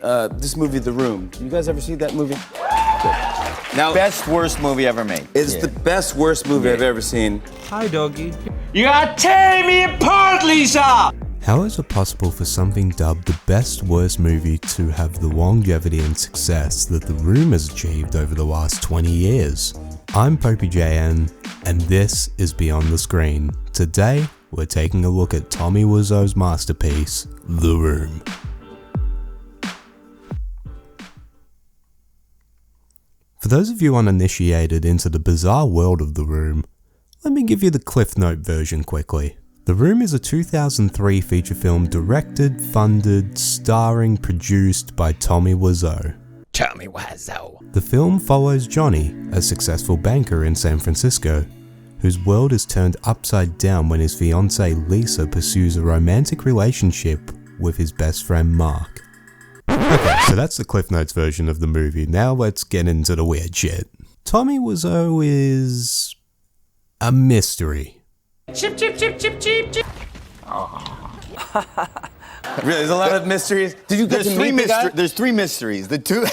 This movie, The Room. You guys ever see that movie? Now, best worst movie ever made. It's the best worst movie I've ever seen. Hi, doggy. You are tearing me apart, Lisa! How is it possible for something dubbed the best worst movie to have the longevity and success that The Room has achieved over the last 20 years? I'm popeyJN, and this is Beyond the Screen. Today, we're taking a look at Tommy Wiseau's masterpiece, The Room. For those of you uninitiated into the bizarre world of The Room, let me give you the Cliff Note version quickly. The Room is a 2003 feature film directed, funded, starring, produced by Tommy Wiseau. Tommy Wiseau. The film follows Johnny, a successful banker in San Francisco, whose world is turned upside down when his fiancée Lisa pursues a romantic relationship with his best friend Mark. Okay, so that's the Cliff Notes version of the movie. Now let's get into the weird shit. Tommy Wiseau is a mystery. Chip, chip, chip, chip, chip, chip. Really, there's a lot of mysteries. Did you get to meet the guy? There's three mysteries. The two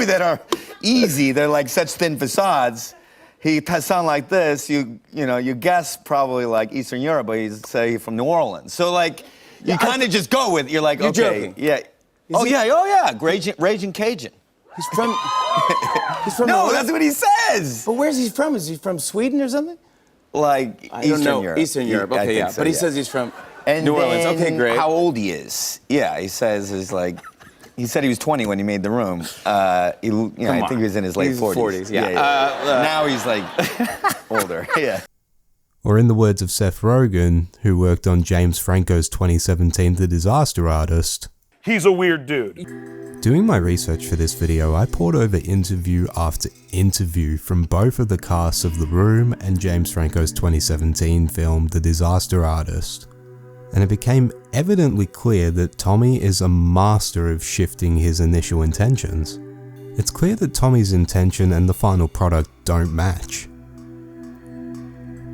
that are easy, they're like such thin facades. He sound like this. You guess probably like Eastern Europe, but he's say from New Orleans. So like you kind of just go with. You're like, You're okay, joking. yeah. Oh yeah, Raging Cajun. He's from. He's from. No, that's what he says. But where's he from? Is he from Sweden or something? Like Eastern Europe. Eastern Europe. I Okay, think yeah. so, But he yeah. says he's from And New Orleans. then Okay, great. How old he is? Yeah, he says is like. He said he was 20 when he made The Room. I think he was in his late 40s. Yeah. Now he's like older. Yeah. Or in the words of Seth Rogen, who worked on James Franco's 2017 The Disaster Artist, he's a weird dude. doing my research for this video, I poured over interview after interview from both of the casts of The Room and James Franco's 2017 film The Disaster Artist. And it became evidently clear that Tommy is a master of shifting his initial intentions. It's clear that Tommy's intention and the final product don't match.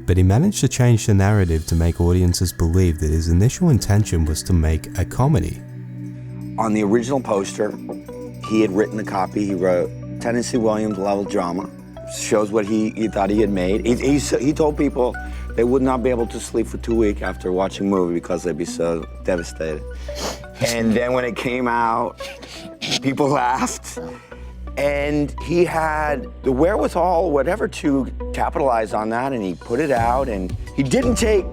But he managed to change the narrative to make audiences believe that his initial intention was to make a comedy. On the original poster, he had written the copy. He wrote Tennessee Williams level drama. Shows what he thought he had made. He told people they would not be able to sleep for 2 weeks after watching a movie because they'd be so devastated. And then when it came out, people laughed. And he had the wherewithal, whatever, to capitalize on that, and he put it out. And he didn't take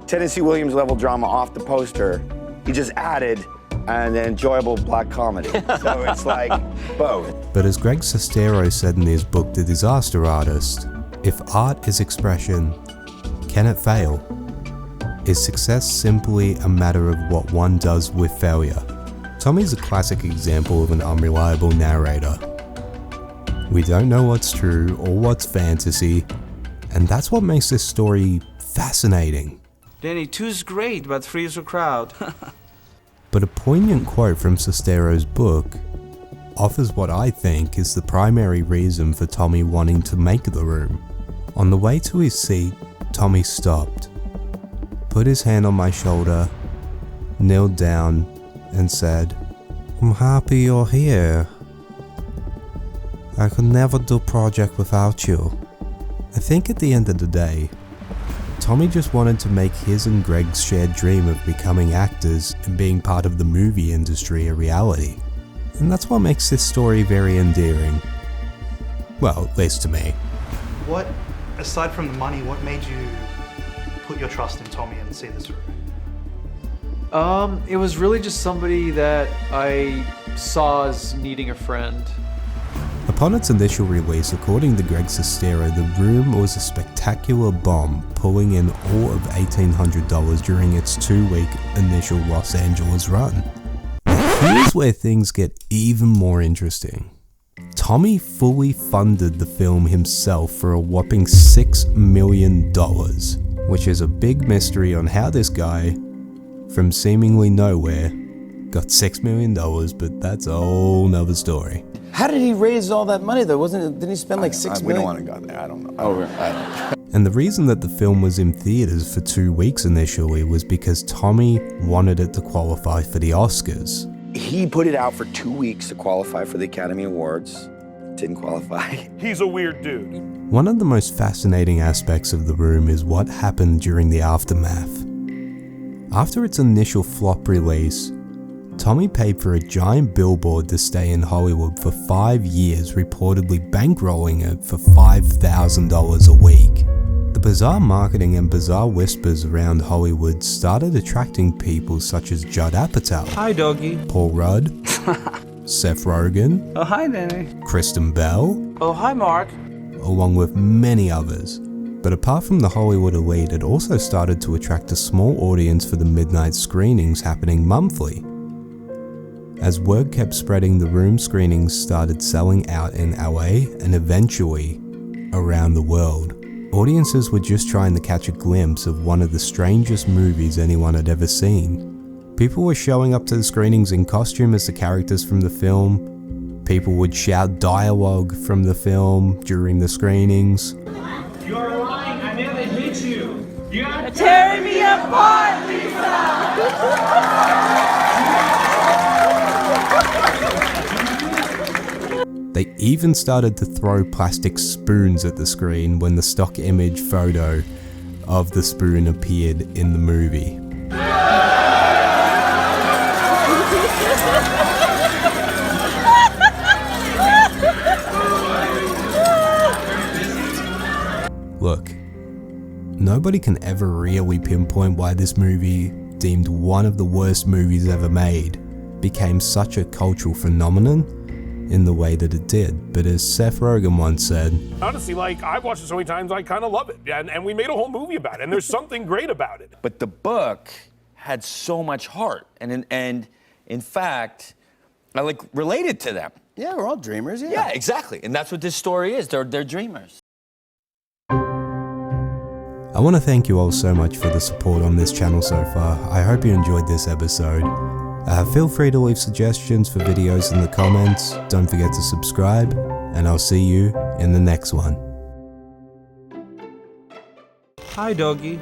Tennessee Williams level drama off the poster. He just added an enjoyable black comedy. So it's like both. But as Greg Sestero said in his book The Disaster Artist, if art is expression, can it fail? Is success simply a matter of what one does with failure? Tommy's a classic example of an unreliable narrator. We don't know what's true or what's fantasy, and that's what makes this story fascinating. Danny, two's great, but three's a crowd. But a poignant quote from Sestero's book offers what I think is the primary reason for Tommy wanting to make The Room. On the way to his seat, Tommy stopped, put his hand on my shoulder, knelt down, and said, "I'm happy you're here. I could never do project without you." I think at the end of the day, Tommy just wanted to make his and Greg's shared dream of becoming actors and being part of the movie industry a reality. And that's what makes this story very endearing. Well, at least to me. What, aside from the money, what made you put your trust in Tommy and see this through? It was really just somebody that I saw as needing a friend. Upon its initial release, according to Greg Sestero, The Room was a spectacular bomb, pulling in all of $1,800 during its 2-week initial Los Angeles run. Now, here's where things get even more interesting. Tommy fully funded the film himself for a whopping $6 million, which is a big mystery on how this guy, from seemingly nowhere, got $6 million, but that's a whole nother story. How did he raise all that money though? Didn't he spend like $6 million? We don't want to go there. I don't know. Oh, right. And the reason that the film was in theaters for 2 weeks initially was because Tommy wanted it to qualify for the Oscars. He put it out for 2 weeks to qualify for the Academy Awards. Didn't qualify. He's a weird dude. One of the most fascinating aspects of The Room is what happened during the aftermath. After its initial flop release, Tommy paid for a giant billboard to stay in Hollywood for 5 years, reportedly bankrolling it for $5,000 a week. The bizarre marketing and bizarre whispers around Hollywood started attracting people such as Judd Apatow, Hi, doggy. Paul Rudd, Seth Rogen, Oh, hi, Danny. Kristen Bell, Oh, hi, Mark. along with many others. But apart from the Hollywood elite, it also started to attract a small audience for the midnight screenings happening monthly. As word kept spreading, the Room screenings started selling out in LA and eventually around the world. Audiences were just trying to catch a glimpse of one of the strangest movies anyone had ever seen. People were showing up to the screenings in costume as the characters from the film. People would shout dialogue from the film during the screenings. You are lying. I never hit you. You are Tearing me apart, Lisa! They even started to throw plastic spoons at the screen when the stock image photo of the spoon appeared in the movie. Look, nobody can ever really pinpoint why this movie, deemed one of the worst movies ever made, became such a cultural phenomenon in the way that it did. But as Seth Rogen once said, Honestly, like, I've watched it so many times, I kind of love it. And we made a whole movie about it, and there's something great about it. But the book had so much heart, and in fact, I like related to them. Yeah, we're all dreamers. Yeah. Yeah, exactly. And that's what this story is. They're dreamers. I want to thank you all so much for the support on this channel so far. I hope you enjoyed this episode. Feel free to leave suggestions for videos in the comments. Don't forget to subscribe, and I'll see you in the next one. Hi, doggy.